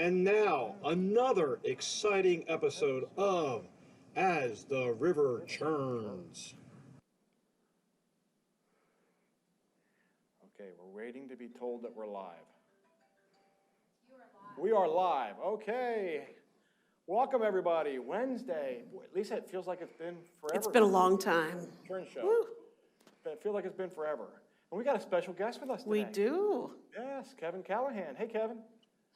And now, another exciting episode of As the River Churns. Okay, we're waiting to be told that we're live. We are live. Okay. Welcome, everybody. Wednesday. Boy, Lisa, it feels like it's been forever. It's been a long time. Churns show. Woo. It feels like it's been forever. And we got a special guest with us today. We do. Yes, Kevin Callahan. Hey, Kevin.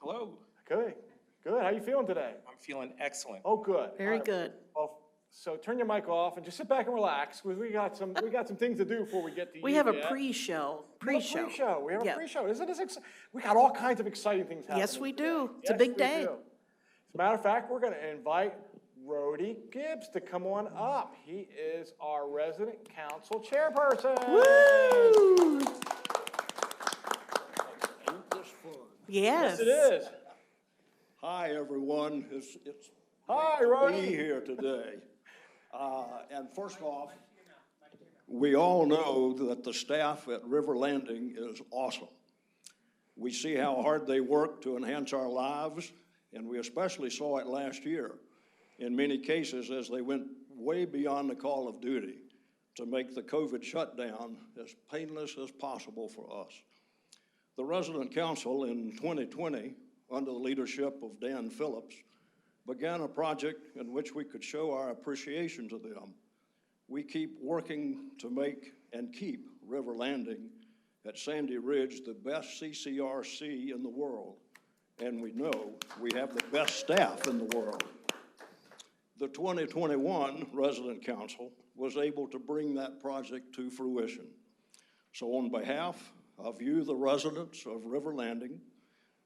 Hello. Good. Good. How you feeling today? I'm feeling excellent. Oh, good. Very All right. good. Well, so turn your mic off and just sit back and relax. We got some things to do before we get to you. We have a yet. pre-show. We have a Yep. pre-show. Isn't this exciting? We got all kinds of exciting things happening. Yes, we do. today. It's a Yes, big we day. do. As a matter of fact, we're going to invite Rhodey Gibbs to come on up. He is our resident council chairperson. Woo! Yes. Yes, it is. Hi, everyone. It's Hi, to be Rhodey. here today. And first off, we all know that the staff at River Landing is awesome. We see how hard they work to enhance our lives, and we especially saw it last year in many cases as they went way beyond the call of duty to make the COVID shutdown as painless as possible for us. The resident council in 2020, under the leadership of Dan Phillips, began a project in which we could show our appreciation to them. We keep working to make and keep River Landing at Sandy Ridge the best CCRC in the world, and we know we have the best staff in the world. The 2021 resident council was able to bring that project to fruition. So on behalf of you, the residents of River Landing,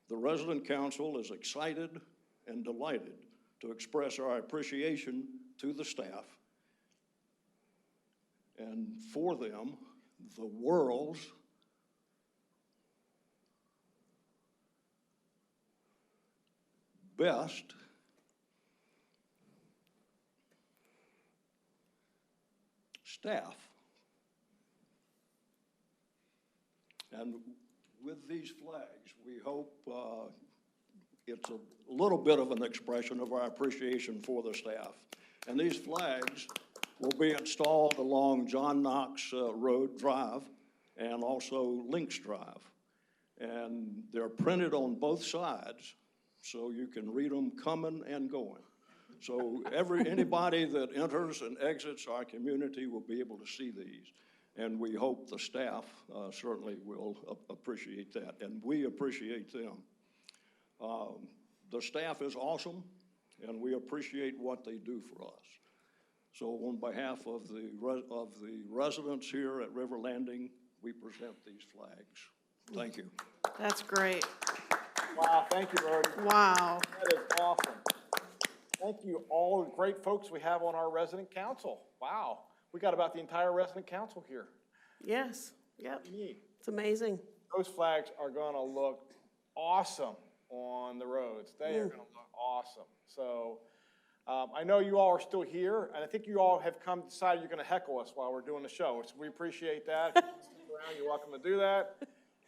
the resident council is excited and delighted to express our appreciation to the staff and for them, the world's best staff. And with these flags, we hope it's a little bit of an expression of our appreciation for the staff. And these flags will be installed along John Knox Road Drive and also Links Drive. And they're printed on both sides, so you can read them coming and going. So anybody that enters and exits our community will be able to see these. And we hope the staff certainly will appreciate that, and we appreciate them. The staff is awesome, and we appreciate what they do for us. So on behalf of the residents here at River Landing, we present these flags. Thank you. That's great. Wow, thank you, Rhodey. Wow. That is awesome. Thank you, all the great folks we have on our resident council. Wow, we got about the entire resident council here. Yes. Yep. Neat. It's amazing. Those flags are going to look awesome on the roads. They are going to look awesome. So I know you all are still here, and I think you all have decided you're going to heckle us while we're doing the show. So we appreciate that. If you want to stick around, you're welcome to do that.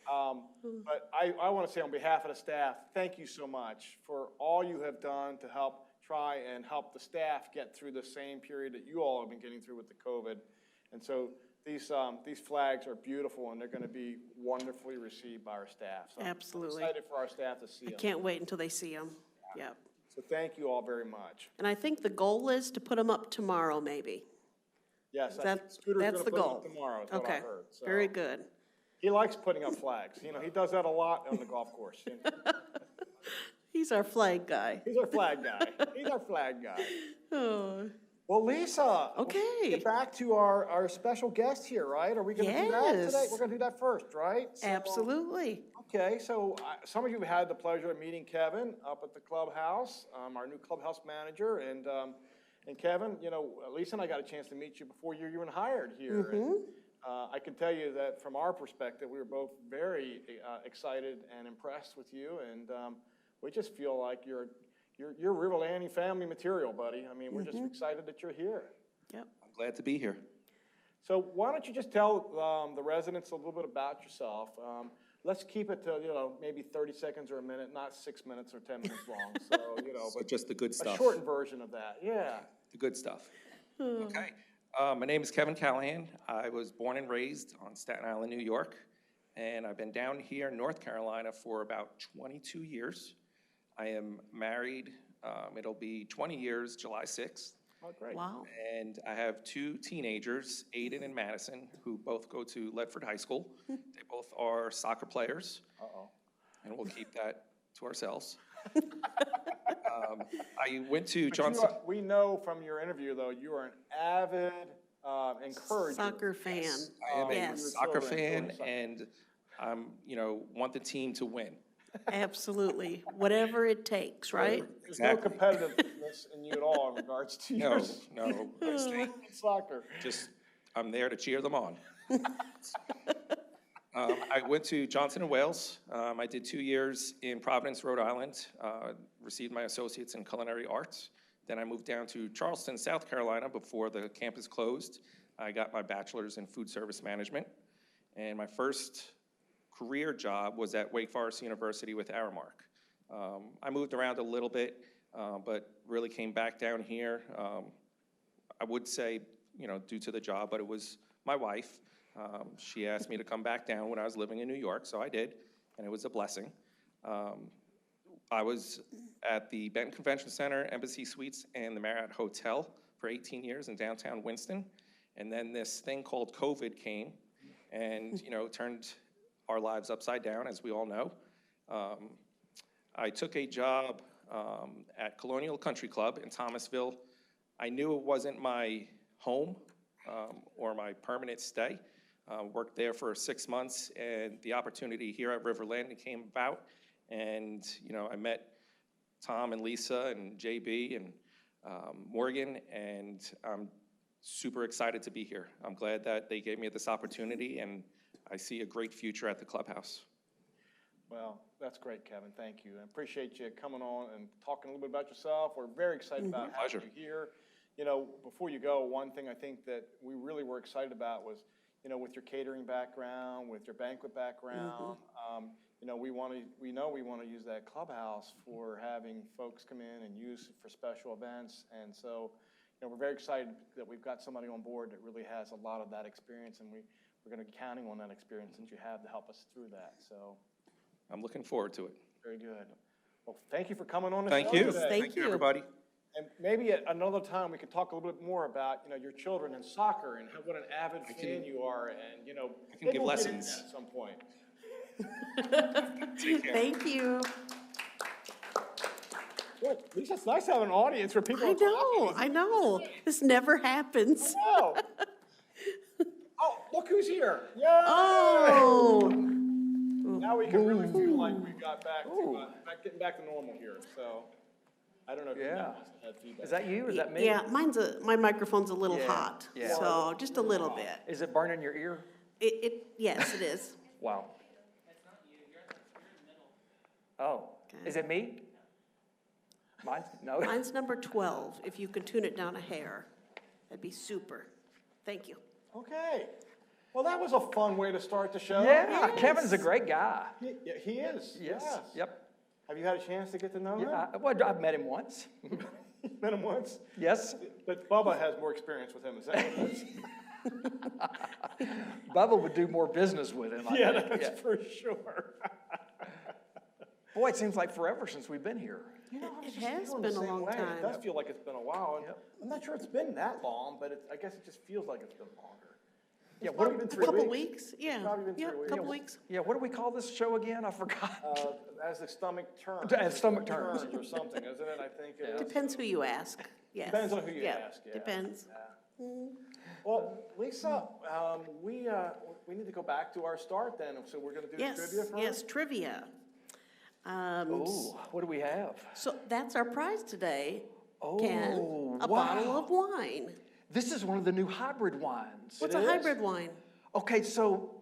But I want to say on behalf of the staff, thank you so much for all you have done to try and help the staff get through the same period that you all have been getting through with the COVID. And so these flags are beautiful, and they're going to be wonderfully received by our staff. So Absolutely. I'm excited for our staff to see them. I can't wait until they see them. Yep. So thank you all very much. And I think the goal is to put them up tomorrow, maybe. Yes, That's Scooter's the going to put goal. them up tomorrow, is what I Okay. heard. So Very good. he likes putting up flags. You know, he does that a lot on the golf course. He's our flag guy. He's our flag guy. He's our flag guy. Oh. Well, Lisa. Okay. Get back to our special guest here, right? Are we going to do that today? Yes. We're going to do that first, right? So, Absolutely. Okay, so some of you have had the pleasure of meeting Kevin up at the clubhouse, our new clubhouse manager. And Kevin, you know, Lisa and I got a chance to meet you before you were even hired here. And, I can tell you that from our perspective, we were both very excited and impressed with you. And we just feel like you're River Landing family material, buddy. I mean, we're just excited that you're here. Yep. I'm glad to be here. So why don't you just tell the residents a little bit about yourself? let's keep it to, maybe 30 seconds or a minute, not 6 minutes or 10 minutes long. So, So but just the good a stuff. shortened version of that, yeah. The good stuff. Okay. My name is Kevin Callahan. I was born and raised on Staten Island, New York, and I've been down here in North Carolina for about 22 years. I am married. It'll be 20 years, July 6th. Oh, great. Wow. And I have two teenagers, Aiden and Madison, who both go to Ledford High School. They both are soccer players. Uh-oh. And we'll keep that to ourselves. I went to But Johnson. we know from your interview, though, you are an avid encourager. Soccer fan. I am a Yes. soccer Children fan, enjoy soccer. and want the team to win. Absolutely. Whatever it takes, right? There's no Exactly. competitiveness in you at all in regards to No, your no, I stay soccer. I'm there to cheer them on. I went to Johnson & Wales. I did 2 years in Providence, Rhode Island, received my associates in culinary arts. Then I moved down to Charleston, South Carolina before the campus closed. I got my bachelor's in food service management. And my first career job was at Wake Forest University with Aramark. I moved around a little bit, but really came back down here. I would say, due to the job, but it was my wife. She asked me to come back down when I was living in New York, so I did, and it was a blessing. I was at the Benton Convention Center, Embassy Suites, and the Marriott Hotel for 18 years in downtown Winston. And then this thing called COVID came and, turned our lives upside down, as we all know. I took a job at Colonial Country Club in Thomasville. I knew it wasn't my home or my permanent stay. Worked there for 6 months, and the opportunity here at River Landing came about. And, I met Tom and Lisa and JB and Morgan, and I'm super excited to be here. I'm glad that they gave me this opportunity, and I see a great future at the clubhouse. Well, that's great, Kevin. Thank you. I appreciate you coming on and talking a little bit about yourself. We're very excited about having you here. Before you go, one thing I think that we really were excited about was, with your catering background, with your banquet background, we know we want to use that clubhouse for having folks come in and use it for special events. And so, we're very excited that we've got somebody on board that really has a lot of that experience, and we're going to be counting on that experience that you have to help us through that. So I'm looking forward to it. very good. Well, thank you for coming on the Thank show you. today. Thank you. Everybody. And maybe at another time, we could talk a little bit more about, your children and soccer and what an avid fan you are. And, I can maybe give we'll get into lessons. that at some point. Take care. Thank you. Boy, at least it's nice to have an audience where people are talking. I know. This never happens. Oh. Oh, look who's here. Yay! Oh. Now we can really feel like we got getting back to normal here. So I don't know if you Yeah. had feedback. Is that you or is that me? Yeah, my microphone's a little Yeah, hot, yeah. so just a little bit. Is it burning your ear? Yes, it is. Wow. Oh, Okay. is it me? Mine? No. Mine's number 12. If you could tune it down a hair, that'd be super. Thank you. Okay. Well, that was a fun way to start the show. Yeah, Kevin's a great guy. He is. Yes. Yep. Have you had a chance to get to know him? Yeah, well, I've met him once. Met him once? Yes. But Bubba has more experience with him, is that what it is? Bubba would do more business with him. I Yeah, think. that's for sure. Boy, it seems like forever since we've been here. It has been a long It time. does feel like it's been a while. And Yep. I'm not sure it's been that long, but I guess it just feels like it's been longer. Yeah, It's what probably been A 3 couple weeks. weeks, yeah. probably been 3 Yep, weeks. couple weeks. Yeah, what do we call this show again? I forgot. As the stomach turns. As stomach turns. Or something, isn't it? I think it is. Depends who you ask, yes. Depends on who you Yeah, ask, yeah. Depends. Well, Lisa, we need to go back to our start then. So we're going to do Yes, trivia first? yes, trivia. Oh, what do we have? So that's our prize today, Ken. Oh, A bottle of wine. This is one of the new hybrid wines. What's a hybrid wine? Okay, so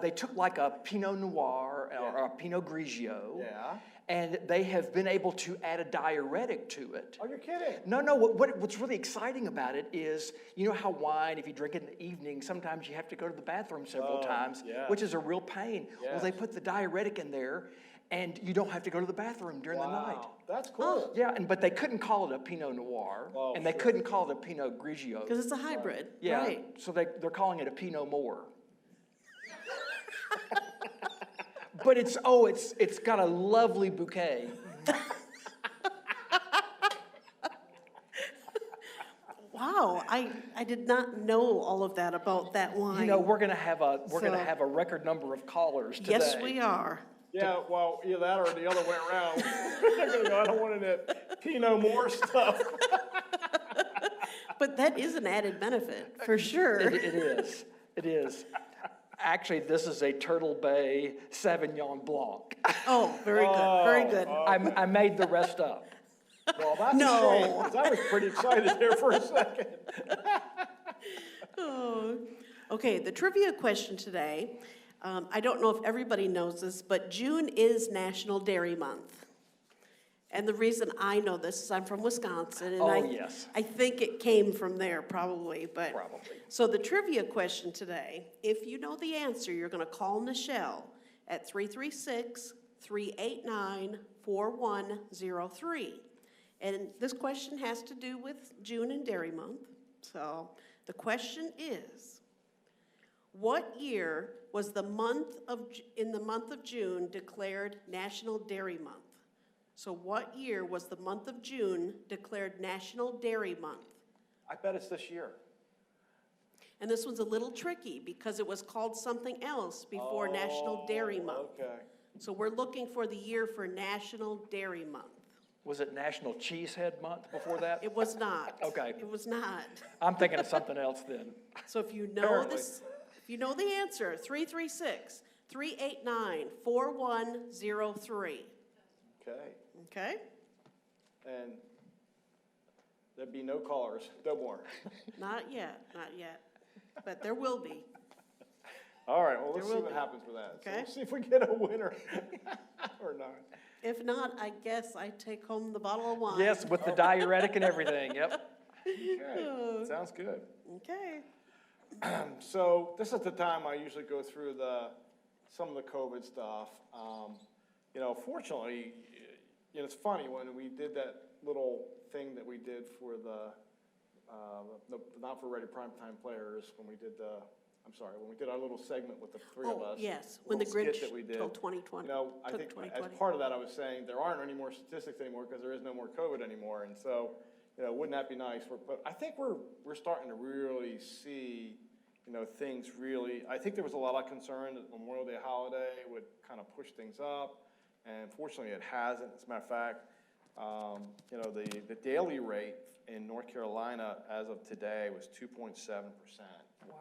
They took like a Pinot Noir or a Pinot Grigio. Yeah. And they have been able to add a diuretic to it. Oh, you're kidding? No, what's really exciting about it is, you know how wine, if you drink it in the evening, sometimes you have to go to the bathroom several times, yeah. which is a real pain. Well, they put the diuretic in there, and you don't have to go to the bathroom during the night. Wow, that's cool. Yeah, but they couldn't call it a Pinot Noir, Oh, and they sure. couldn't call it a Pinot Grigio. Because it's a hybrid, Yeah, right? so they're calling it a Pinot Noir. But it's got a lovely bouquet. Wow, I did not know all of that about that wine. You know, we're gonna have a record number of callers today. Yes, we are. Yeah, well, either that or the other way around. They're gonna go, I don't want that Pinot Noir stuff. But that is an added benefit, for sure. It is. It is. Actually, this is a Turtle Bay Sauvignon Blanc. Oh, very good, very good. I made the rest up. Well, that's No. a shame, 'cause I was pretty excited there for a second. Oh. Okay, the trivia question today, I don't know if everybody knows this, but June is National Dairy Month. And the reason I know this is I'm from Wisconsin, and Yes. I think it came from there probably, but. Probably. So the trivia question today, if you know the answer, you're gonna call Nichelle at 336-389-4103. And this question has to do with June and Dairy Month. So the question is, what year was in the month of June declared National Dairy Month? So what year was the month of June declared National Dairy Month? I bet it's this year. And this one's a little tricky because it was called something else before National Dairy Month. Okay. So we're looking for the year for National Dairy Month. Was it National Cheesehead Month before that? It was not. Okay. It was not. I'm thinking of something else then. So if you know Apparently. this, if you know the answer, 336-389-4103. Okay. Okay? And there'd be no callers, no more. Not yet, not yet. But there will be. All right, well, let's There see will what be. happens with that. So Okay. we'll see if we get a winner or not. If not, I guess I take home the bottle of wine. Yes, with the diuretic and everything, yep. Okay, sounds good. Okay. So this is the time I usually go through some of the COVID stuff. You know, fortunately, you know, it's funny when we did that little thing that we did for the not for ready primetime players when we did when we did our little segment with the three of Oh, us. yes, when the little skit Grinch that we did. told 2020. You know, I took think as 2020. part of that, I was saying there aren't any more statistics anymore because there is no more COVID anymore, and so, you know, wouldn't that be nice? But I think we're starting to really see, you know, things really. I think there was a lot of concern that Memorial Day holiday would kind of push things up, and fortunately, it hasn't. As a matter of fact, you know, the daily rate in North Carolina as of today was 2.7%.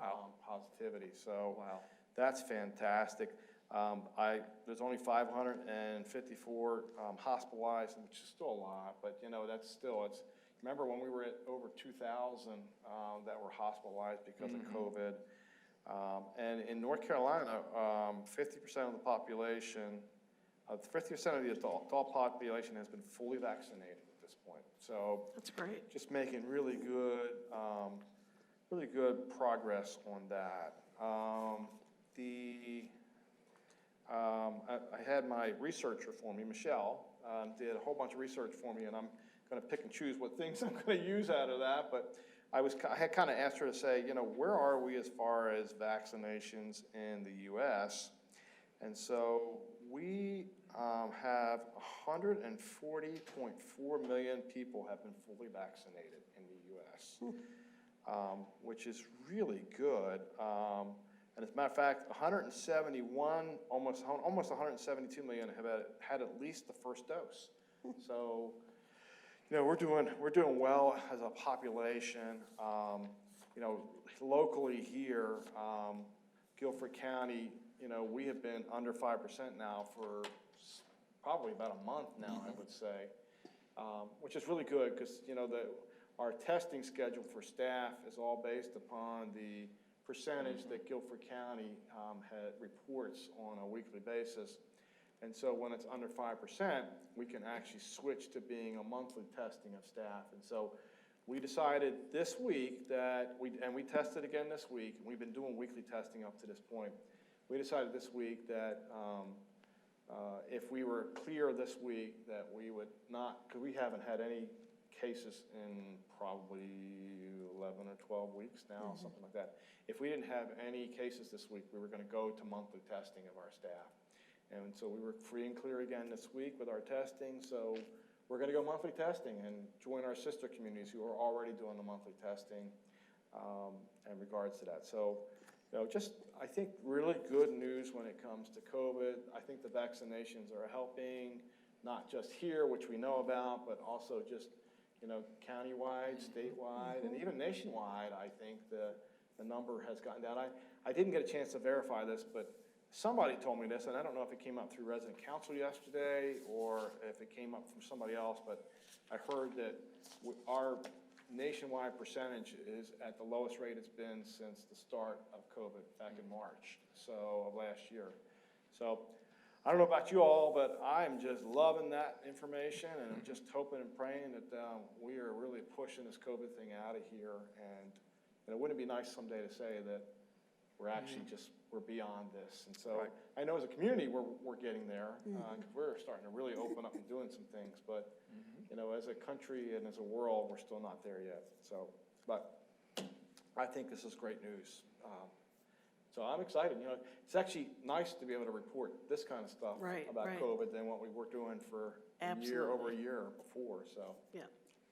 Wow. Positivity. So Wow. that's fantastic. There's only 554 hospitalized, which is still a lot, but you know, that's still, remember when we were at over 2,000 that were hospitalized because of COVID. And in North Carolina, 50% of the population, 50% of the adult population has been fully vaccinated at this point. So That's great. just making really good progress on that. I had my researcher for me, Michelle, did a whole bunch of research for me, and I'm going to pick and choose what things I'm going to use out of that. But I had kind of asked her to say, you know, where are we as far as vaccinations in the U.S.? And so we have 140.4 million people have been fully vaccinated in the U.S., which is really good. And as a matter of fact, almost 172 million have had at least the first dose. So, you know, we're doing well as a population. You know, locally here, Guilford County, you know, we have been under 5% now for probably about a month now, I would say, which is really good because, you know, our testing schedule for staff is all based upon the percentage that Guilford County reports on a weekly basis. And so when it's under 5%, we can actually switch to being a monthly testing of staff. And so we decided this week that we tested again this week, and we've been doing weekly testing up to this point. We decided this week that if we were clear this week, that we would not, because we haven't had any cases in probably 11 or 12 weeks now, something like that. If we didn't have any cases this week, we were going to go to monthly testing of our staff. And so we were free and clear again this week with our testing. So we're going to go monthly testing and join our sister communities who are already doing the monthly testing in regards to that. So, just I think really good news when it comes to COVID. I think the vaccinations are helping, not just here, which we know about, but also just countywide, statewide, and even nationwide. I think the number has gotten down. I didn't get a chance to verify this, but somebody told me this, and I don't know if it came up through resident council yesterday or if it came up from somebody else, but I heard that our nationwide percentage is at the lowest rate it's been since the start of COVID back in March of last year. So I don't know about you all, but I'm just loving that information, and I'm just hoping and praying that we are really pushing this COVID thing out of here. And wouldn't it be nice someday to say that we're actually we're beyond this. And so I know as a community we're getting there, because we're starting to really open up and doing some things. But as a country and as a world, we're still not there yet. So, but I think this is great news. So I'm excited. It's actually nice to be able to report this kind of stuff about COVID than what we were doing for over a year before. So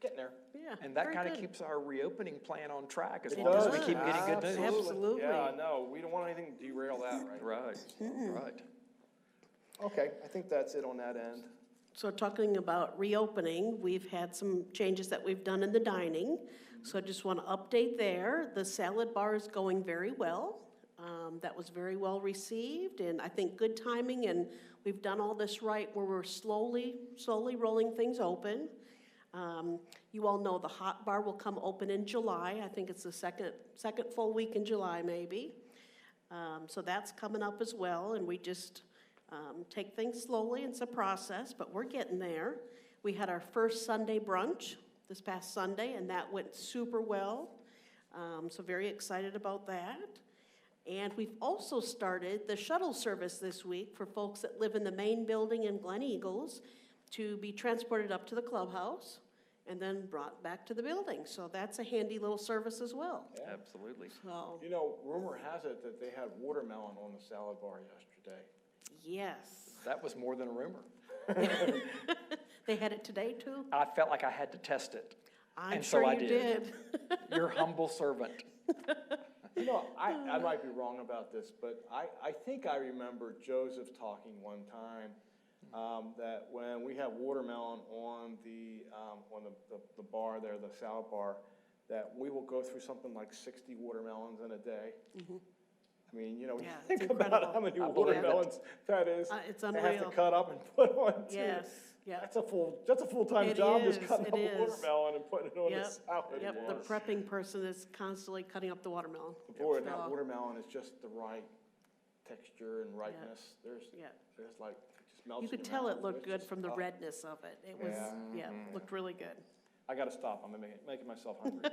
getting there. Yeah. And that kind of keeps our reopening plan on track as It long as we does. keep getting good news. Absolutely. Yeah, no, we don't want anything to derail that, right? Right. Okay, I think that's it on that end. So talking about reopening, we've had some changes that we've done in the dining. So I just want to update there. The salad bar is going very well. That was very well received, and I think good timing, and we've done all this right where we're slowly rolling things open. You all know the hot bar will come open in July. I think it's the second full week in July, maybe. So that's coming up as well, and we just take things slowly. It's a process, but we're getting there. We had our first Sunday brunch this past Sunday, and that went super well. So very excited about that. And we've also started the shuttle service this week for folks that live in the main building in Glen Eagles to be transported up to the clubhouse and then brought back to the building. So that's a handy little service as well. Yeah. Absolutely. So, Rumor has it that they had watermelon on the salad bar yesterday. yes. That was more than a rumor. They had it today too? I felt like I had to test it. I'm and sure so I you did. Your humble servant. I might be wrong about this, but I think I remember Joseph talking one time that when we have watermelon on the bar there, the salad bar, that we will go through something like 60 watermelons in a day. I mean, think about how many watermelons that is. It's they unreal. have to cut up and put on too. Yes. Yeah. That's a full-time It job, is, just cutting it up a is. watermelon and putting it on the salad. Yep, the prepping person is constantly cutting up the watermelon. Boy, and that So, watermelon is just the right texture and ripeness. There's like, it just melts you could in your tell mouth. it looked It's good just- from the oh, redness of it. It was, looked really good. I gotta stop, I'm making myself hungry.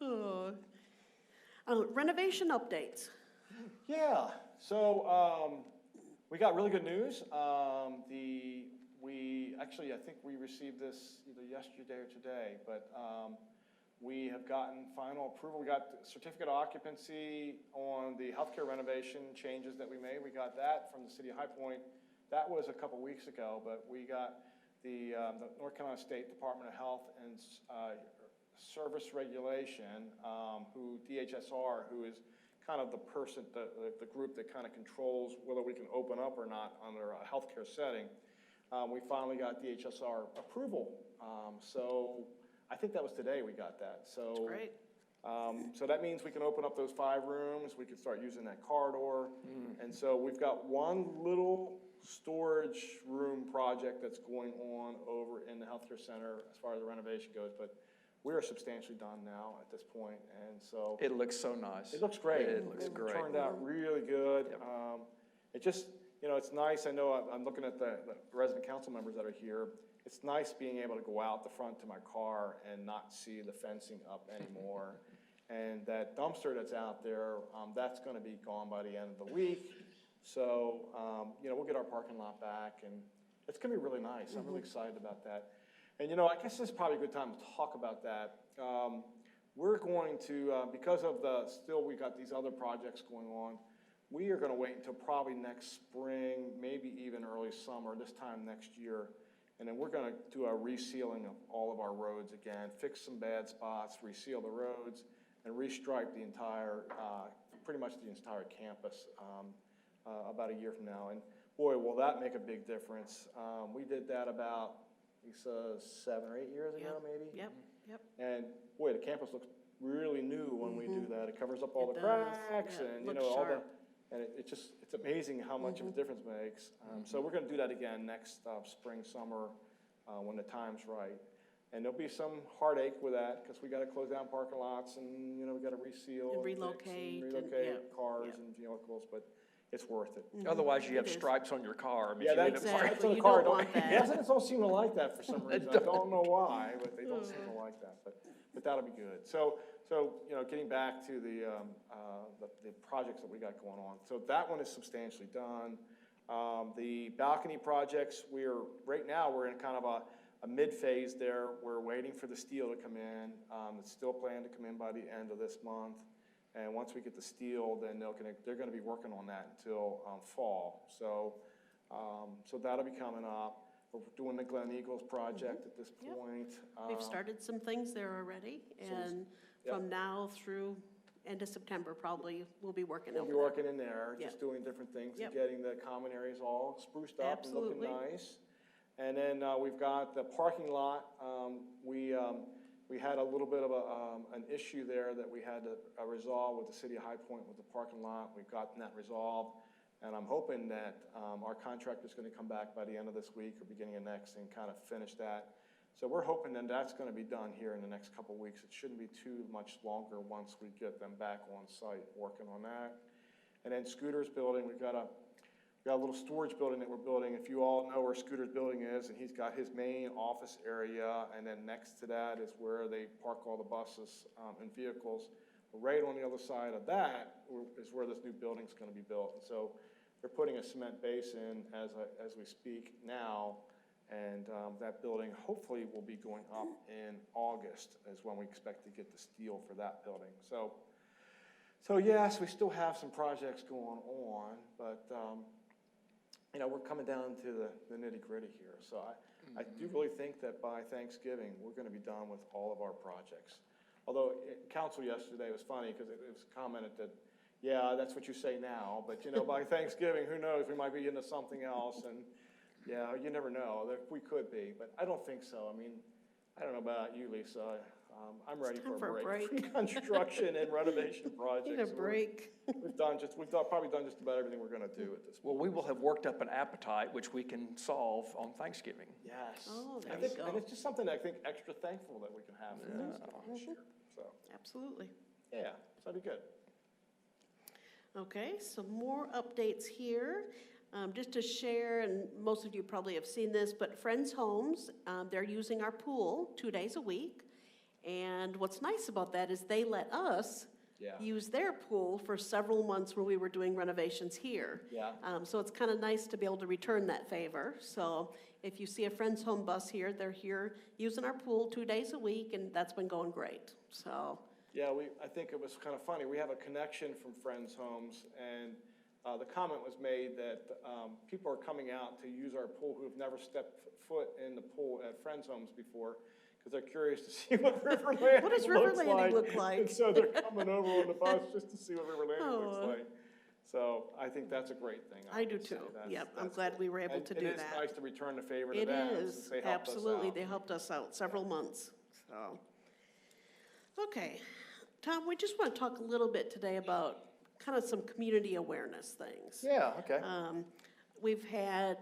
Oh. Renovation updates. Yeah, so, we got really good news. I think we received this either yesterday or today, but we have gotten final approval. We got certificate of occupancy on the healthcare renovation changes that we made. We got that from the city of High Point. That was a couple weeks ago, but we got the North Carolina State Department of Health and Service Regulation, DHSR, who is kind of the person, the group that kind of controls whether we can open up or not under a healthcare setting. We finally got DHSR approval. So I think that was today we got that. So That's great. So that means we can open up those 5 rooms. We can start using that corridor. And so we've got one little storage room project that's going on over in the healthcare center as far as the renovation goes. But we are substantially done now at this point, and so. It looks so nice. It looks great. It looks great. Turned out really good. Yep. It just, it's nice, I know I'm looking at the resident council members that are here. It's nice being able to go out the front to my car and not see the fencing up anymore. And that dumpster that's out there, that's gonna be gone by the end of the week. So, we'll get our parking lot back, and it's gonna be really nice. I'm really excited about that. And, I guess this is probably a good time to talk about that. We're going to, because of we got these other projects going on, we are gonna wait until probably next spring, maybe even early summer, this time next year. And then we're gonna do a resealing of all of our roads again, fix some bad spots, reseal the roads, and restripe the entire, pretty much the entire campus about a year from now. And boy, will that make a big difference. We did that about, Lisa, 7 or 8 years ago, maybe? Yep. And boy, the campus looks really new when we do that. It covers up all It the does. cracks Yeah, and, looks all the, sharp. and it's amazing how much of a difference it makes. So we're gonna do that again next spring, summer, when the time's right. And there'll be some heartache with that, because we gotta close down parking lots and, we gotta reseal. And fix relocate and- relocate yep, cars yep. and vehicles, but it's worth it. Otherwise, you have It is. stripes on your car. I mean, Yeah, if you that's end up Exactly. on the You car. don't want that. Residents don't seem to like that for some reason. I don't know why, but they don't seem to like that. But that'll be good. So getting back to the projects that we got going on. So that one is substantially done. The balcony projects, right now we're in kind of a mid-phase there. We're waiting for the steel to come in. It's still planned to come in by the end of this month. And once we get the steel, then they're gonna be working on that until fall. So that'll be coming up. We're doing the Glen Eagles project at this Yep. point. We've started some things there already, and yep. from now through end of September, probably, we'll be working We'll over be that. working in there, Yep. just doing different things and Yep. getting the common areas all spruced up and looking Absolutely. nice. And then we've got the parking lot. We had a little bit of an issue there that we had to resolve with the city of High Point with the parking lot. We've gotten that resolved. And I'm hoping that our contractor's gonna come back by the end of this week or beginning of next and kind of finish that. So we're hoping that that's gonna be done here in the next couple of weeks. It shouldn't be too much longer once we get them back on site working on that. And then Scooter's building, we've got a little storage building that we're building. If you all know where Scooter's building is, and he's got his main office area, and then next to that is where they park all the buses and vehicles. Right on the other side of that is where this new building's gonna be built. And so they're putting a cement base in as we speak now, and that building hopefully will be going up in August is when we expect to get the steel for that building. So yes, we still have some projects going on, but we're coming down to the nitty gritty here. So I do really think that by Thanksgiving, we're gonna be done with all of our projects. Although council yesterday was funny because it was commented that, yeah, that's what you say now, but by Thanksgiving, who knows, we might be into something else, and yeah, you never know, we could be, but I don't think so. I mean, I don't know about you, Lisa, I'm ready time for a for a break. break. From construction and renovation projects. Need a break. We've probably done just about everything we're gonna do at this point. Well, we will have worked up an appetite, which we can solve on Thanksgiving. Yes. Oh, there I you think- go. And it's just something I think extra thankful that we can have for Thanksgiving this year, so, Absolutely. yeah, so that'd be good. Okay, so more updates here. Just to share, and most of you probably have seen this, but Friends Homes, they're using our pool 2 days a week. And what's nice about that is they let us Yeah. use their pool for several months when we were doing renovations here. Yeah. So it's kind of nice to be able to return that favor. So if you see a Friends Home bus here, they're here using our pool 2 days a week, and that's been going great, so. Yeah, I think it was kind of funny. We have a connection from Friends Homes, and the comment was made that people are coming out to use our pool who have never stepped foot in the pool at Friends Homes before, because they're curious to see what River Landing What does River looks Landing look like? And so they're coming over on the bus just to see what River Landing Aw. looks like. So I think that's a great thing. I do would say. too. That's- Yep, I'm that's glad good. we were able And to do It is that. nice to return the favor to It them is, since they helped us absolutely. out. They helped us out several months, so. Okay, Tom, we just want to talk a little bit today about kind of some community awareness things. Yeah, okay. We've had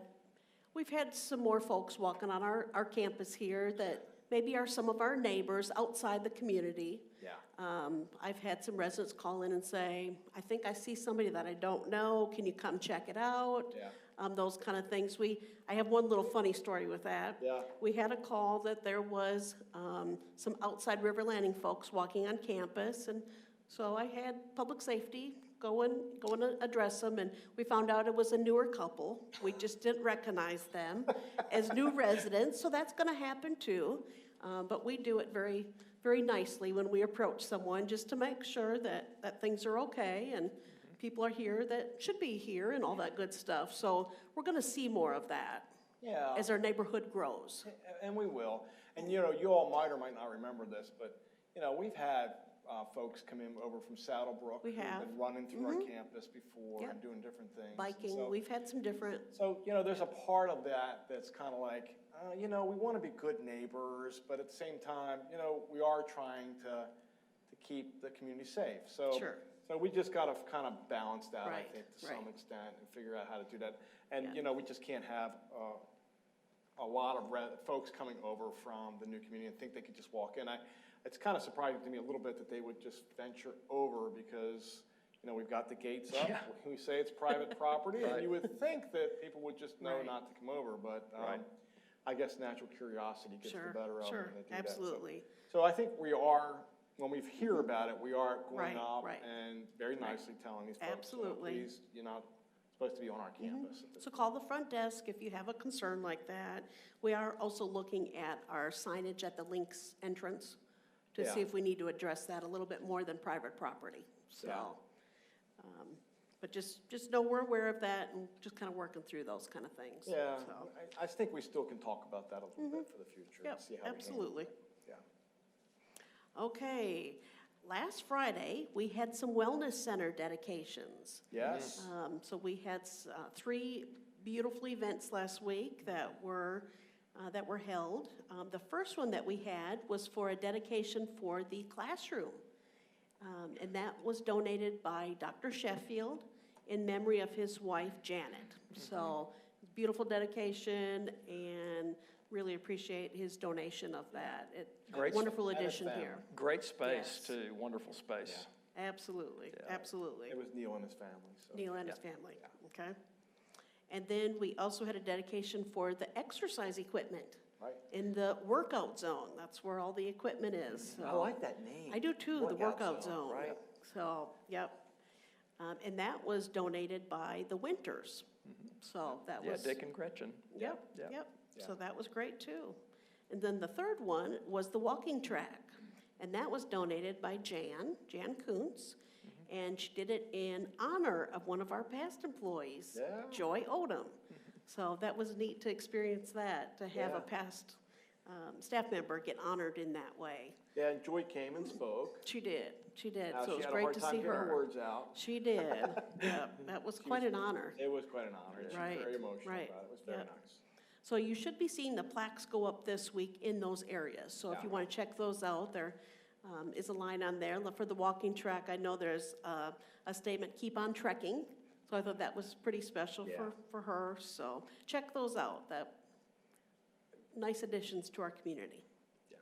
some more folks walking on our campus here that maybe are some of our neighbors outside the community. Yeah. I've had some residents call in and say, I think I see somebody that I don't know, can you come check it out? Yeah. Those kind of things. I have one little funny story with that. Yeah. We had a call that there was some outside river landing folks walking on campus, and so I had public safety go and address them, and we found out it was a newer couple. We just didn't recognize them as new residents, so that's gonna happen too. But we do it very, very nicely when we approach someone, just to make sure that things are okay and people are here that should be here and all that good stuff. So we're gonna see more of that Yeah. as our neighborhood grows. And we will. And, you know, you all might or might not remember this, but, you know, we've had folks come in over from Saddlebrook. We have. Who've been running through our campus before Yep. and doing different things. Biking, So- we've had some different, So, you know, there's a part of that that's kind of like, you know, we want to be good neighbors, but at the same time, you know, we are trying to keep the community safe. So, Sure. so we just got to kind of balance that, I Right, think, to right. some extent, and figure out how to do that. And, Yeah. you know, we just can't have a lot of folks coming over from the new community and think they could just walk in. It's kind of surprising to me a little bit that they would just venture over because, you know, we've got the gates up. Yeah. We say it's private property, and you would think that people would just know Right. not to come over, but Right. I guess natural curiosity gets the sure, better of them sure, when they do that. absolutely. So I think we are, when we hear about it, we are going Right, up right. and very nicely telling these folks, Absolutely. please, you're not supposed to be on our campus. at this So call the front desk if you have a concern like that. We are also looking at our signage at the Links entrance to see Yeah. if we need to address that a little bit more than private property. Yeah. So, but just know we're aware of that and just kind of working through those kind of things. Yeah, So, I think we still can talk about that a little bit for the future. and Yep, see how we handle absolutely. it. Yeah. Okay, last Friday, we had some wellness center dedications. Yes, So we had 3 beautiful events last week that were held. The first one that we had was for a dedication for the classroom. And that was donated by Dr. Sheffield in memory of his wife, Janet. So beautiful dedication, and really appreciate his donation of that. Great. Wonderful And his addition family. here. Great space Yes. too, wonderful space. Absolutely, absolutely. it was Neil and his family, so. Neil and his family, okay? And then we also had a dedication for the exercise equipment Right. in the workout zone. That's where all the equipment is. I So- like that name. I do too, the workout zone. right. So, yep. And that was donated by the Winters. So that Yeah, was. Dick and Gretchen. Yep, Yeah. yep. So that was great too. And then the third one was the walking track. And that was donated by Jan Kuntz. And she did it in honor of one of our past employees, Yeah. Joy Odom. So that was neat to experience that, to have a Yeah. past staff member get honored in that way. Yeah, and Joy came and spoke. She did. So She it was had a great hard to time see getting her her. words out. She did. Yep, that was quite an honor. It was quite an honor. She was Right, very emotional right. about it. It was very Yep. nice. So you should be seeing the plaques go up this week in those areas. So if you Yeah. want to check those out, there is a line on there. For the walking track, I know there's a statement, keep on trekking. So I thought that was pretty special Yeah. for her. So check those out. Nice additions to our community. Yeah.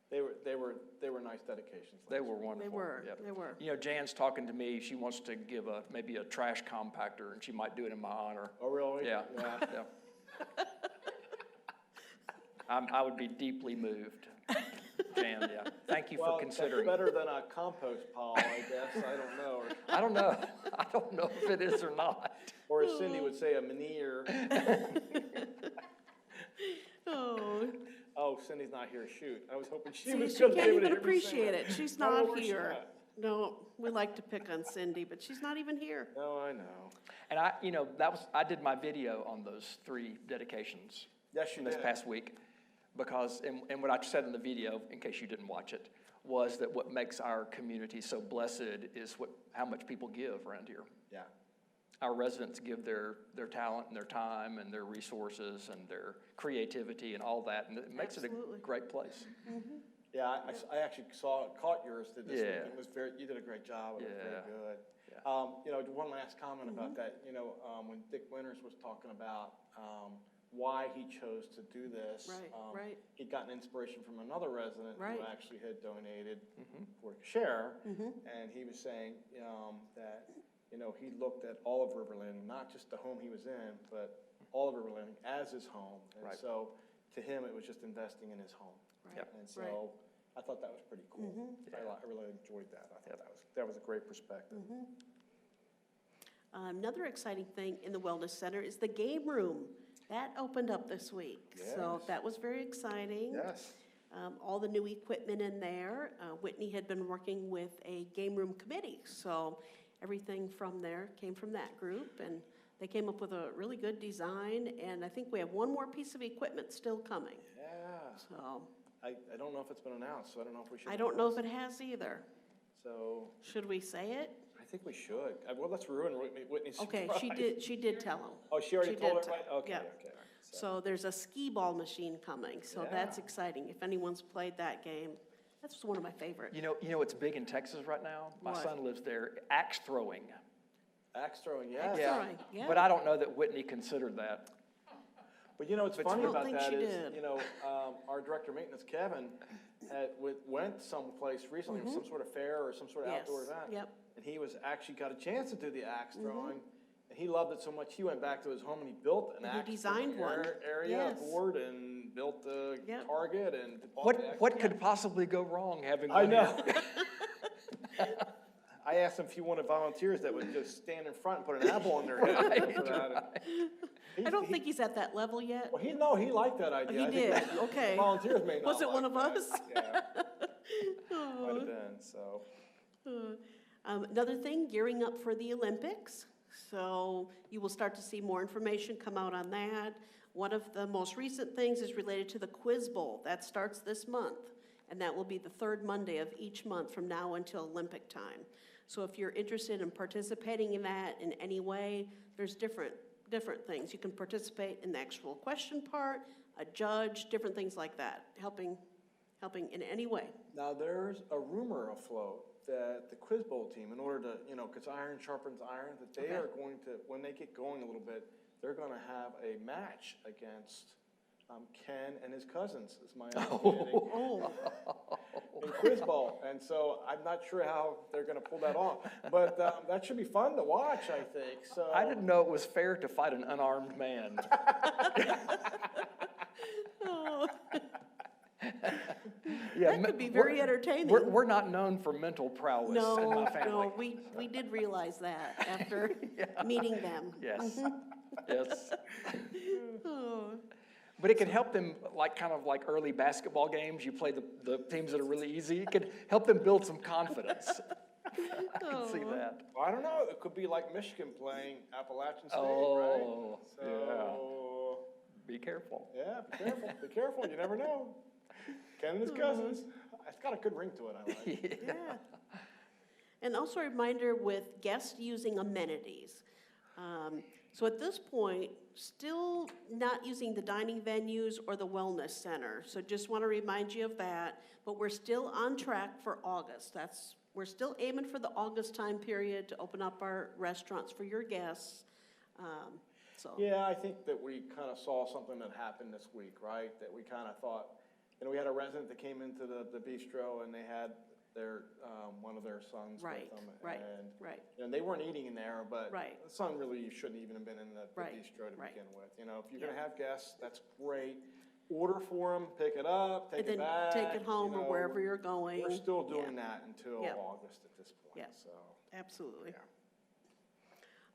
They were nice dedications. They last were week. wonderful. They were, Yep. they were. You know, Jan's talking to me, she wants to give maybe a trash compactor, and she might do it in my honor. Oh, really? Yeah. Yeah. Yeah. I would be deeply moved. Jan, yeah. Thank you Well, for that's considering. better than a compost pile, I guess. I don't know. I don't know. I don't know if it is or not. Or as Cindy would say, a manure. Oh, Oh, Cindy's not here. Shoot. I was hoping she see, was she going to can't be able to even hear me say appreciate that. it. She's I don't know not where she's here. at. No, we like to pick on Cindy, but she's not even here. No, I know. And I did my video on those 3 dedications. Yes, you This did. past week, because, and what I said in the video, in case you didn't watch it, was that what makes our community so blessed is how much people give around here. Yeah. Our residents give their talent and their time and their resources and their creativity and all that, and it makes it Absolutely. a great place. Yeah, I actually caught yours this week. Yeah. It was you did a great job. It was very Yeah. good. Yeah. You know, one last comment about that. You know, when Dick Winters was talking about why he chose to do this. Right, right. He'd gotten inspiration from another resident Right. who actually had donated for a share, and he was saying that, you know, he looked at all of River Landing, not just the home he was in, but all of River Landing as his home. And Right. so to him, it was just investing in his home. Right. And so Right. I thought that was pretty cool. Yeah. I really enjoyed that. I thought that was a great perspective. Another exciting thing in the Wellness Center is the game room. That opened up this week. So Yes. that was very exciting. Yes. All the new equipment in there. Whitney had been working with a game room committee, so everything from there came from that group, and they came up with a really good design, and I think we have one more piece of equipment still coming. Yeah. So I don't know if it's been announced, so I don't know if we should. I don't know if it has either. So Should we say it? I think we should. Well, let's ruin Whitney's Okay, surprise. she did tell him. Oh, she already told did everybody? tell- Okay, yeah. okay. So there's a skee ball machine coming, so that's Yeah. exciting. If anyone's played that game, that's one of my favorites. You know it's big in Texas right now? My What? son lives there, axe throwing. Axe throwing, yes. Axe throwing, yeah. But I don't know that Whitney considered that. But you know, what's funny I don't about think that she is, did. you know, our director of maintenance, Kevin, went someplace recently, some sort of fair or some sort of Yes, outdoor event. yep. And he actually got a chance to do the axe throwing, and he loved it so much, he went back to his home and he built an And he axe designed one. area, Yes. board, and built the Yep. target and bought the axe. What could possibly go wrong having I one know. here? I asked him if he wanted volunteers that would just stand in front and put an apple on their head. for that. I don't think he's at that level yet. Well, he liked that idea. He I think did, maybe okay. Volunteers may not. Was it like one of that. us? Yeah, might have been, so. Another thing, gearing up for the Olympics. So you will start to see more information come out on that. One of the most recent things is related to the Quiz Bowl. That starts this month, and that will be the third Monday of each month from now until Olympic time. So if you're interested in participating in that in any way, there's different things. You can participate in the actual question part, a judge, different things like that, helping in any way. Now, there's a rumor afloat that the Quiz Bowl team, in order to, you know, because iron sharpens iron, that they Okay. are going to, when they get going a little bit, they're going to have a match against Ken and his cousins, is my understanding, Oh, in Quiz Bowl. And so I'm not sure how they're going to pull that off. But that should be fun to watch, I think. So I didn't know it was fair to fight an unarmed man. Yeah, that could be very entertaining. We're not known for mental prowess in No, my family. no, we did realize that after meeting them. Yes, yes. Oh, But it can help them, like, kind of like early basketball games, you play the teams that are really easy, it can help them build some confidence. I can see that. Well, I don't know. It could be like Michigan playing Appalachian State, Oh, right? So, Be careful. yeah, be careful. Be careful. You never know. Ken and his cousins. It's got a good ring to it, I like. yeah. And also a reminder with guests using amenities. So at this point, still not using the dining venues or the wellness center. So just want to remind you of that. But we're still on track for August. We're still aiming for the August time period to open up our restaurants for your guests. So Yeah, I think that we kind of saw something that happened this week, right? That we kind of thought, you know, we had a resident that came into the bistro and they had their, one of their sons Right, with them. right, And, right. and they weren't eating in there, but Right. the son really shouldn't even have been in the Right, bistro to right. begin with. You know, if you're Yeah. going to have guests, that's great. Order for them, pick it up, take And it then back. take it home you or know, wherever you're going. We're still Yeah. doing that until Yeah. August at this point, Yeah. so. Absolutely. Yeah.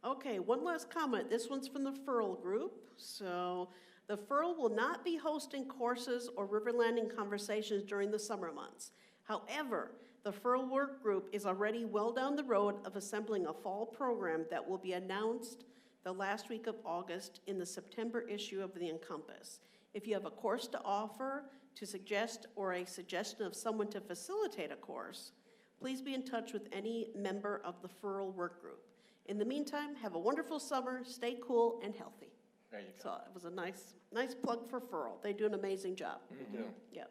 Okay, one last comment. This one's from the Furl Group. So the Furl will not be hosting courses or river landing conversations during the summer months. However, the Furl Work Group is already well down the road of assembling a fall program that will be announced the last week of August in the September issue of the Encompass. If you have a course to offer, to suggest, or a suggestion of someone to facilitate a course, please be in touch with any member of the Furl Work Group. In the meantime, have a wonderful summer, stay cool and healthy. There you go. So it was a nice plug for Furl. They do an amazing job. They do. Yep,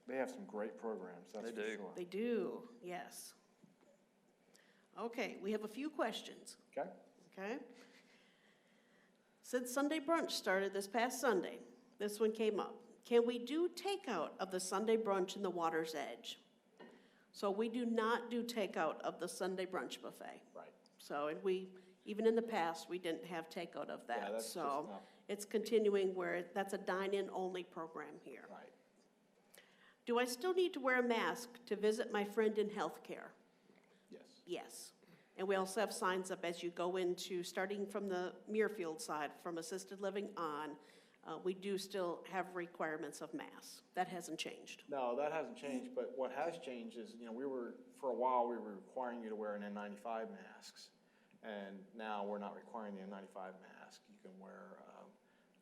They have some great programs, that's They for do. sure. they do, yes. Okay, we have a few questions, Okay? okay? Since Sunday brunch started this past Sunday, this one came up. Can we do takeout of the Sunday brunch in the Water's Edge? So we do not do takeout of the Sunday brunch buffet. Right. So, and we, even in the past, we didn't have takeout of Yeah, that. that's just So not- it's continuing where that's a dine-in only program here. Right. Do I still need to wear a mask to visit my friend in healthcare? Yes. Yes. And we also have signs up as you go into, starting from the Muirfield side, from assisted living on, we do still have requirements of masks. That hasn't changed. No, that hasn't changed, but what has changed is, for a while, we were requiring you to wear an N95 masks, and now we're not requiring the N95 mask. You can wear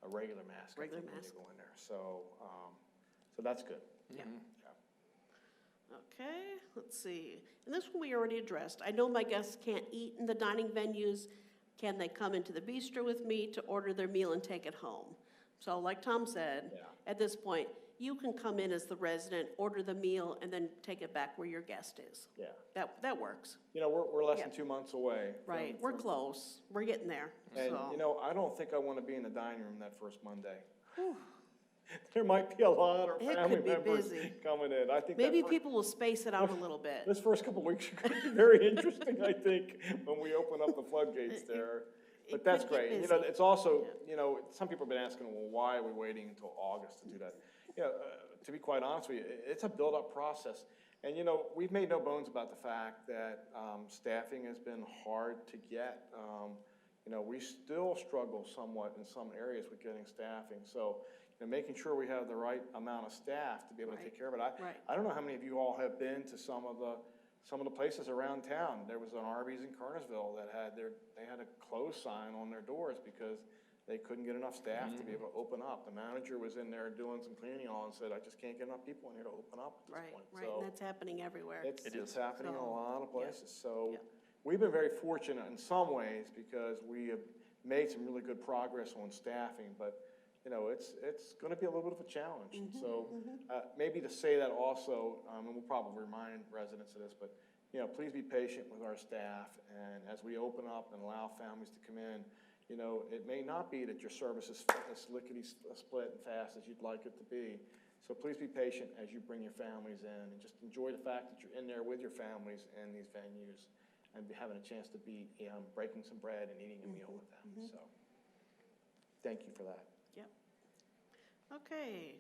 a regular mask. Regular I think, mask. when you go in there. So that's good. Yeah. Yeah. Okay, let's see. And this one we already addressed. I know my guests can't eat in the dining venues. Can they come into the bistro with me to order their meal and take it home? So like Tom said, Yeah. at this point, you can come in as the resident, order the meal, and then take it back where your guest is. Yeah. That works, We're less than Yeah. 2 months away. right? from- We're from- close. We're getting there, And, so. I don't think I want to be in the dining room that first Monday. There might be a lot of It family could be members busy. coming in. I think Maybe that people will space it out a little bit. this first couple of weeks are going to be very interesting, I think, when we open up the floodgates there. But that's could get great. busy. It's also, some people have been asking, well, why are we waiting until August to do that? To be quite honest with you, it's a build-up process. And, we've made no bones about the fact that staffing has been hard to get. We still struggle somewhat in some areas with getting staffing. So, making sure we have the right amount of staff to be able to Right. take care of it. Right. I don't know how many of you all have been to some of the places around town. There was an Arby's in Kernersville that they had a close sign on their doors because they couldn't get enough staff to be able to open up. The manager was in there doing some cleaning on and said, I just can't get enough people in here to open up at this Right, point. right, So and that's happening everywhere. it's happening in a So, lot of yeah. places. So Yeah. we've been very fortunate in some ways because we have made some really good progress on staffing, but it's going to be a little bit of a challenge. And so maybe to say that also, and we'll probably remind residents of this, but please be patient with our staff. And as we open up and allow families to come in, it may not be that your service is as lickety-split and fast as you'd like it to be. So please be patient as you bring your families in and just enjoy the fact that you're in there with your families in these venues and having a chance to be breaking some bread and eating a meal with them. So thank you for that. Yep. Okay.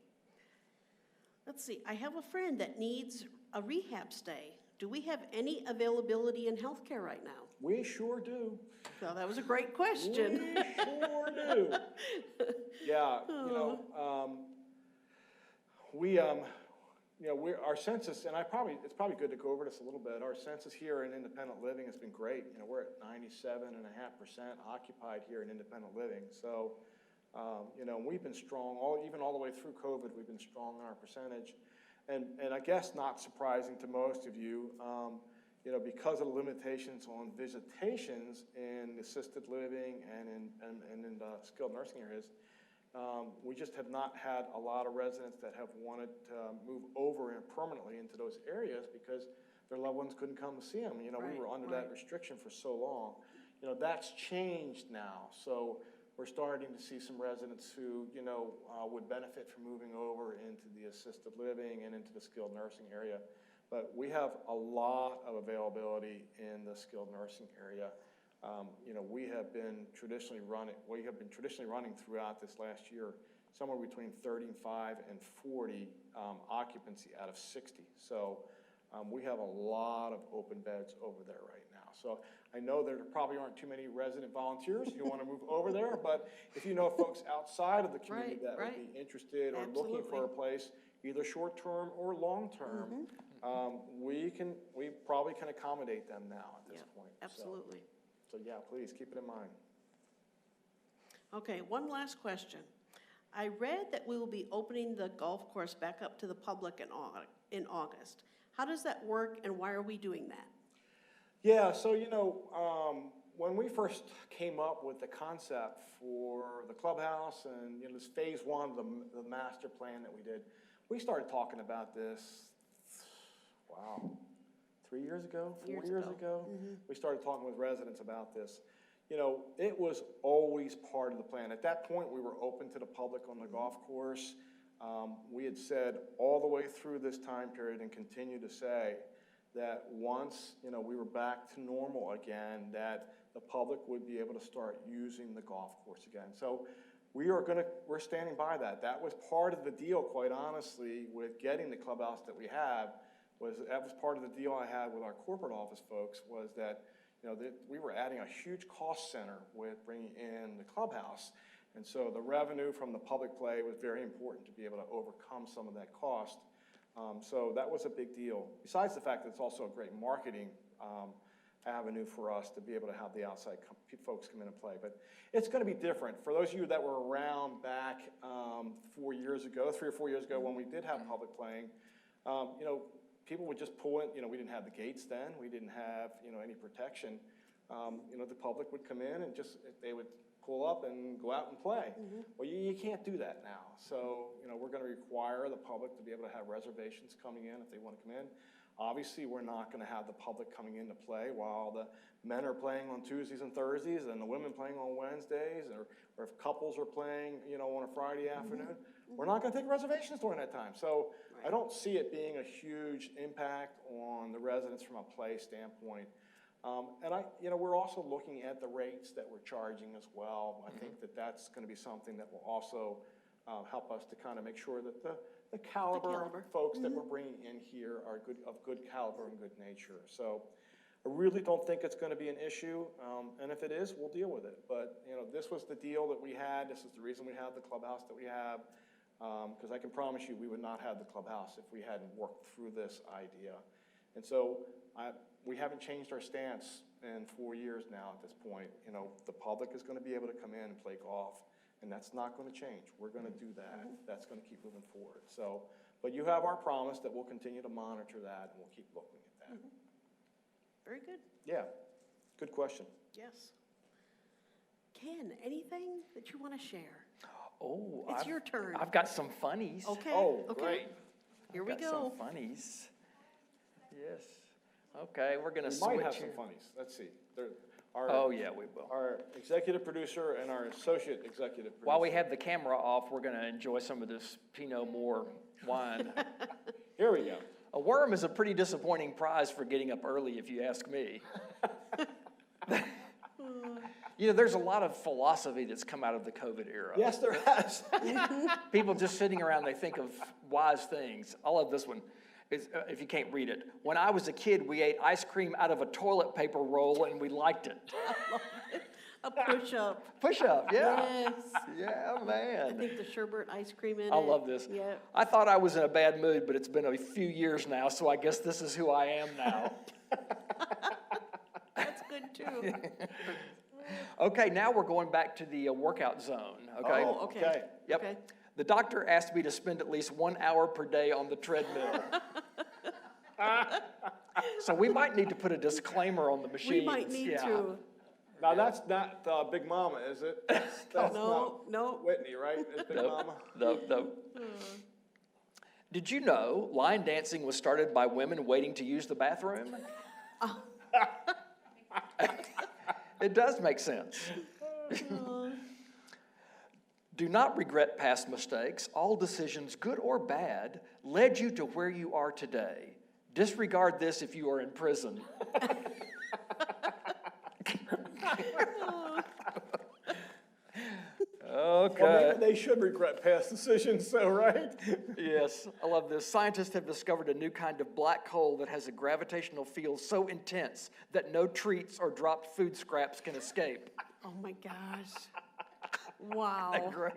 Let's see, I have a friend that needs a rehab stay. Do we have any availability in healthcare right now? We sure do. So that was a great question. We sure do. Yeah, our census, and it's probably good to go over this a little bit. Our census here in independent living has been great. We're at 97.5% occupied here in independent living. So, we've been strong, even all the way through COVID, we've been strong in our percentage. And I guess not surprising to most of you, because of the limitations on visitations in assisted living and in the skilled nursing areas, we just have not had a lot of residents that have wanted to move over permanently into those areas because their loved ones couldn't come to see them. We were under that restriction for so long. That's changed now. So we're starting to see some residents who, would benefit from moving over into the assisted living and into the skilled nursing area. But we have a lot of availability in the skilled nursing area. We have been traditionally running throughout this last year somewhere between 35 and 40 occupancy out of 60. So we have a lot of open beds over there right now. So I know there probably aren't too many resident volunteers who want to move over there, but if you know folks outside of the community that would be interested or looking for a place, either short-term or long-term, we probably can accommodate them now at this point. Absolutely. So yeah, please keep it in mind. Okay, one last question. I read that we will be opening the golf course back up to the public in August. How does that work and why are we doing that? Yeah, so when we first came up with the concept for the clubhouse and this phase one of the master plan that we did, we started talking about this, 3 years ago, 4 years ago. We started talking with residents about this. it was always part of the plan. At that point, we were open to the public on the golf course. We had said all the way through this time period and continue to say that once, we were back to normal again, that the public would be able to start using the golf course again. So we're standing by that. That was part of the deal, quite honestly, with getting the clubhouse that we have. That was part of the deal I had with our corporate office folks, was that that we were adding a huge cost center with bringing in the clubhouse. And so the revenue from the public play was very important to be able to overcome some of that cost. So that was a big deal. Besides the fact that it's also a great marketing avenue for us to be able to have the outside folks come in and play. But it's going to be different. For those of you that were around back 3 or 4 years ago when we did have public playing, people would just pull in. We didn't have the gates then. We didn't have any protection. The public would come in and they would pull up and go out and play. Mm-hmm. Well, you can't do that now. So we're going to require the public to be able to have reservations coming in if they want to come in. Obviously, we're not going to have the public coming in to play while the men are playing on Tuesdays and Thursdays and the women playing on Wednesdays, or if couples are playing, on a Friday afternoon. Mm-hmm. We're not going to take reservations during that time. So I don't see it being a huge impact on the residents from a play standpoint. And we're also looking at the rates that we're charging as well. I think that's going to be something that will also help us to kind of make sure that the caliber of folks that we're bringing in here are of good caliber and good nature. So I really don't think it's going to be an issue. And if it is, we'll deal with it. But, this was the deal that we had. This is the reason we have the clubhouse that we have. Because I can promise you we would not have the clubhouse if we hadn't worked through this idea. And so we haven't changed our stance in 4 years now at this point. The public is going to be able to come in and play golf, and that's not going to change. We're going to do that. Mm-hmm. That's going to keep moving forward. So, but you have our promise that we'll continue to monitor that, and we'll keep looking at that. Mm-hmm. Very good. Yeah, good question. Yes. Ken, anything that you want to share? Oh, it's your turn. I've got some funnies. Okay. Oh, okay. Great. Here we go. Some funnies. Yes. Okay, we're going to switch. We might have some funnies. Let's see. Yeah, we will. Our executive producer and our associate executive producer. While we have the camera off, we're going to enjoy some of this Pinot Noir wine. Here we go. A worm is a pretty disappointing prize for getting up early, if you ask me. There's a lot of philosophy that's come out of the COVID era. Yes, there has. People just sitting around, they think of wise things. I love this one. If you can't read it. When I was a kid, we ate ice cream out of a toilet paper roll, and we liked it. I love it. A push-up. Push-up, yeah. Yes. Yeah, man. I think the sherbet ice cream in it. I love this. Yeah. I thought I was in a bad mood, but it's been a few years now, so I guess this is who I am now. That's good, too. Okay, now we're going back to the workout zone, okay? Oh, okay. Yep. Okay. The doctor asked me to spend at least 1 hour per day on the treadmill. So we might need to put a disclaimer on the machines. We might need to. Now, that's not Big Mama, is it? That's No. Whitney, right? Is Big Mama? No. Did you know line dancing was started by women waiting to use the bathroom? It does make sense. Do not regret past mistakes. All decisions, good or bad, led you to where you are today. Disregard this if you are in prison. Okay. Well, maybe they should regret past decisions, so right? Yes, I love this. Scientists have discovered a new kind of black hole that has a gravitational field so intense that no treats or dropped food scraps can escape. Oh my gosh. Wow. Isn't that great?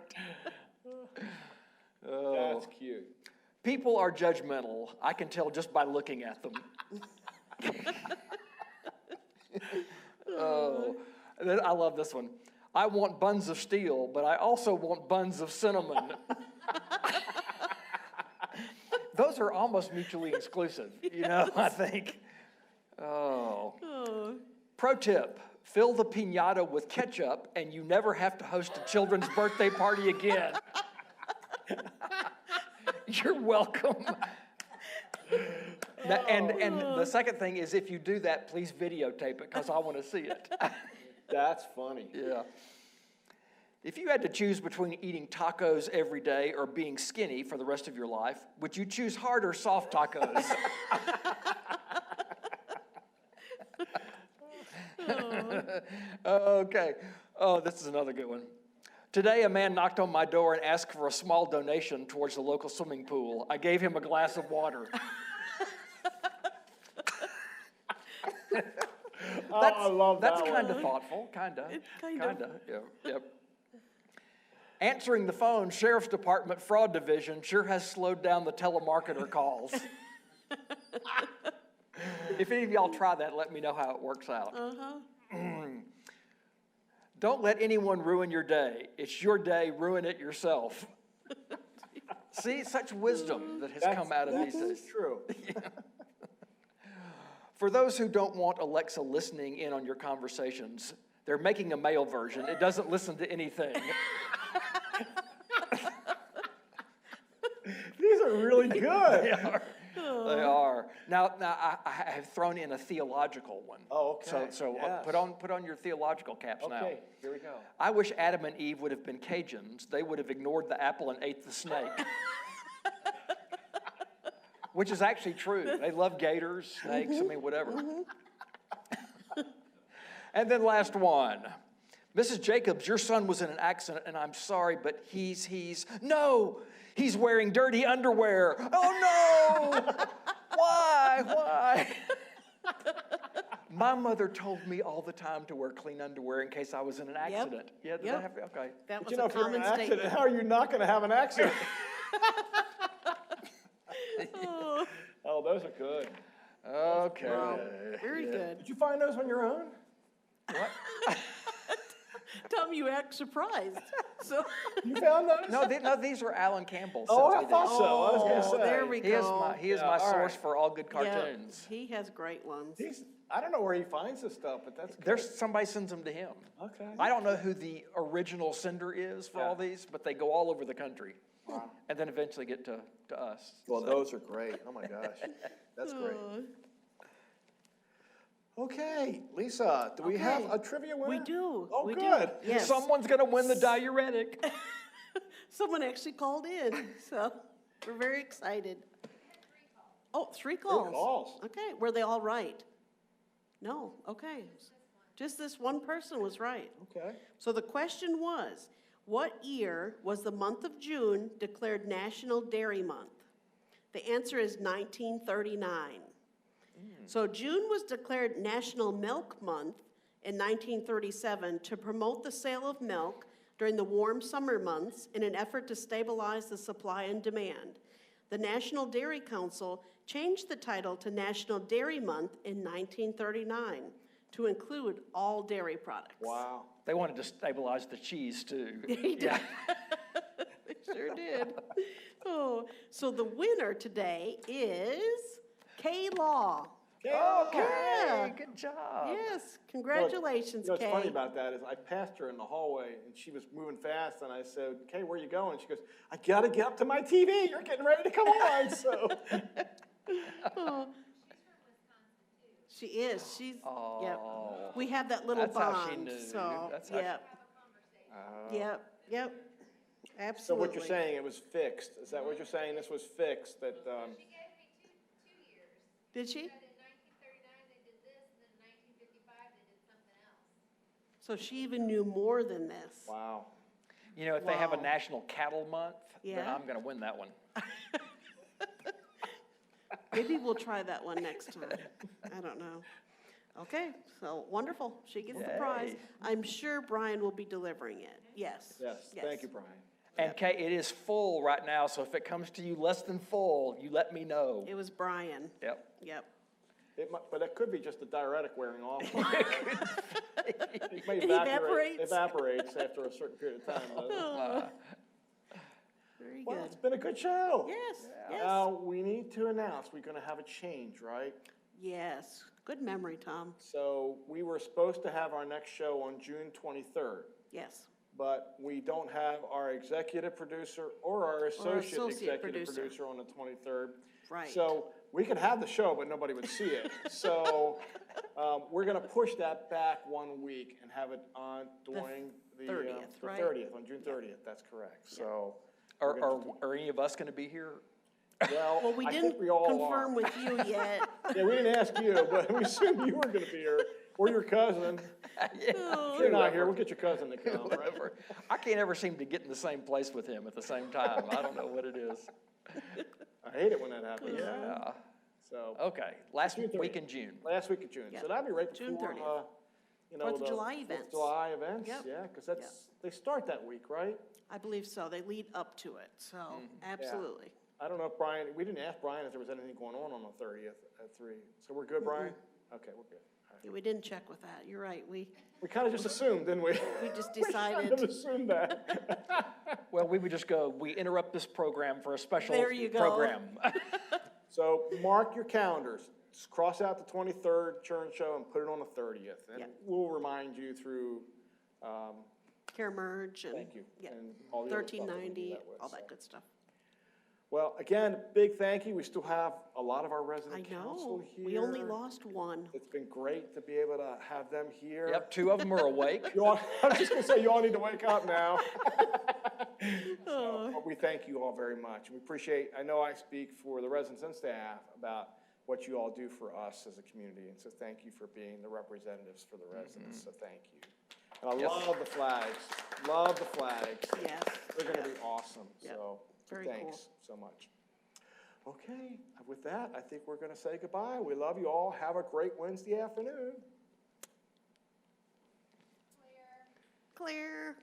That's cute. People are judgmental. I can tell just by looking at them. And then I love this one. I want buns of steel, but I also want buns of cinnamon. Those are almost mutually exclusive, I think. Oh. Pro tip, fill the piñata with ketchup and you never have to host a children's birthday party again. You're welcome. And the second thing is if you do that, please videotape it because I want to see it. That's funny. Yeah. If you had to choose between eating tacos every day or being skinny for the rest of your life, would you choose hard or soft tacos? Okay. Oh, this is another good one. Today, a man knocked on my door and asked for a small donation towards the local swimming pool. I gave him a glass of water. I love that That's one. kind of thoughtful, kind of. Kind of. Yep. Answering the phone, Sheriff's Department Fraud Division sure has slowed down the telemarketer calls. If any of y'all try that, let me know how it works out. Don't let anyone ruin your day. It's your day, ruin it yourself. See, such wisdom that has come out of these days. That's true. For those who don't want Alexa listening in on your conversations, they're making a male version. It doesn't listen to anything. These are really good. They are. Now I have thrown in a theological one. Oh, okay. So Yes. put on your theological caps now. Okay, here we go. I wish Adam and Eve would have been Cajuns. They would have ignored the apple and ate the snake. Which is actually true. They love gators, snakes, I mean, whatever. And then last one. Mrs. Jacobs, your son was in an accident, and I'm sorry, but he's wearing dirty underwear. Oh, no! Why? My mother told me all the time to wear clean underwear in case I was in an accident. Yeah, did that happen? Okay. That was You know, a if you're in common an accident, statement. how are you not going to have an accident? Oh, those are good. Okay. Wow, very good. Did you find those on your own? Tom, you act surprised. So. You found those? No, these were Alan Campbell. Oh, sent I me thought these. so. I was going to Oh, say. there we He is go. my all source right. for all good Yeah, cartoons. he has great ones. I don't know where he finds this stuff, but that's good. There's somebody sends them to him. Okay. I don't know who the original sender is for all these, but they go all over the country. Wow. And then eventually get to us. Well, those are great. Oh, my gosh. That's great. Okay, Lisa, do we have Okay. a trivia winner? We do. Oh, we good. Do. Yes. Someone's going to win the diuretic. Someone actually called in, so we're very excited. Oh, 3 calls. 3 calls. Okay, were they all right? No, okay. Just this one person was right. Okay. So the question was, what year was the month of June declared National Dairy Month? The answer is 1939. So June was declared National Milk Month in 1937 to promote the sale of milk during the warm summer months in an effort to stabilize the supply and demand. The National Dairy Council changed the title to National Dairy Month in 1939 to include all dairy products. Wow. They wanted to stabilize the cheese, too. They did. They sure did. Oh, so the winner today is K-Law. Okay, good job. Yes, congratulations, You know what's Kay. funny about that is I passed her in the hallway, and she was moving fast, and I said, Kay, where are you going? She goes, I got to get up to my TV. You're getting ready to come on. So She is. She's. Oh. Yep. We have that little That's bond. how she knew. So That's how yep. Yep. So Absolutely. what you're saying, it was fixed. Is that what you're saying? This was fixed, that, She gave me 2 years. Did she? But in 1939 they did this, and then in 1955 they did something else. So she even knew more than this. wow. You know, if they have a Wow. National Cattle Month, then Yeah. I'm going to win that one. Maybe we'll try that one next time. I don't know. Okay, so wonderful. She gets the prize. Yay. I'm sure Brian will be delivering it. Yes. Yes, thank you, Brian. And Kay, it is full right now, so if it comes to you less than full, you let me know. It was Brian. Yep. Yep. But it could be just the diuretic wearing off. It may It evaporates. evaporates after a certain period of time. doesn't it? Very Well, good. it's been a good show. Yes. Now, we need to announce we're going to have a change, right? Yes. Good memory, Tom. So we were supposed to have our next show on June 23rd, Yes. but we don't have our executive producer or our associate associate executive producer. producer on the 23rd. Right. So we could have the show, but nobody would see it. So we're going to push that back 1 week and have it on during the 30th, right? 30th, on June 30th. That's correct. So, Are any of us going to be here? Well, we I didn't think we all confirm are. with you yet. Yeah, we didn't ask you, but we assumed you were going to be here, or your cousin. If you're not here, we'll get your cousin to come, right? Whatever. I can't ever seem to get in the same place with him at the same time. I don't know what it is. I hate it when that happens. Yeah. So, Okay, last June 30th. week in June. last week of June. Yeah. So that'd be right June before, 30th. you know, 4th of the July 4th of events. July events, Yep. yeah, because they start that week, right? I believe so. They lead up to it, so absolutely. I don't know if Brian, we didn't ask Brian if there was anything going on the 30th at 3. So we're good, Brian? Okay, we're good. All right. Yeah, we didn't check with that. You're right. We We kind of just assumed, didn't we? just We kind of decided. assumed that. Well, we would just go, we interrupt this program for a special There you go. program. So mark your calendars. Just cross out the 23rd Churns show and put it on the 30th. And Yep. we'll remind you through, Care merge and. thank you. Yeah. And all the other stuff that we do 1390, that with, all so. that good stuff. Well, again, big thank you. We still have a lot of our I resident council know. here. We only lost one. It's been great to be able to have them here. Yep, 2 of them are awake. You all, I was just gonna say, you all need to wake up now. But we thank you all very much. We appreciate, I know I speak for the residents and staff about what you all do for us as a community. And so thank you for being the representatives for the residents, so thank you. And I Yes. love the flags, love the flags. Yes. They're gonna be awesome, Yep. so Very thanks so much. Okay, with that, I think we're gonna say goodbye. We love you all. Have a great Wednesday afternoon. Clear.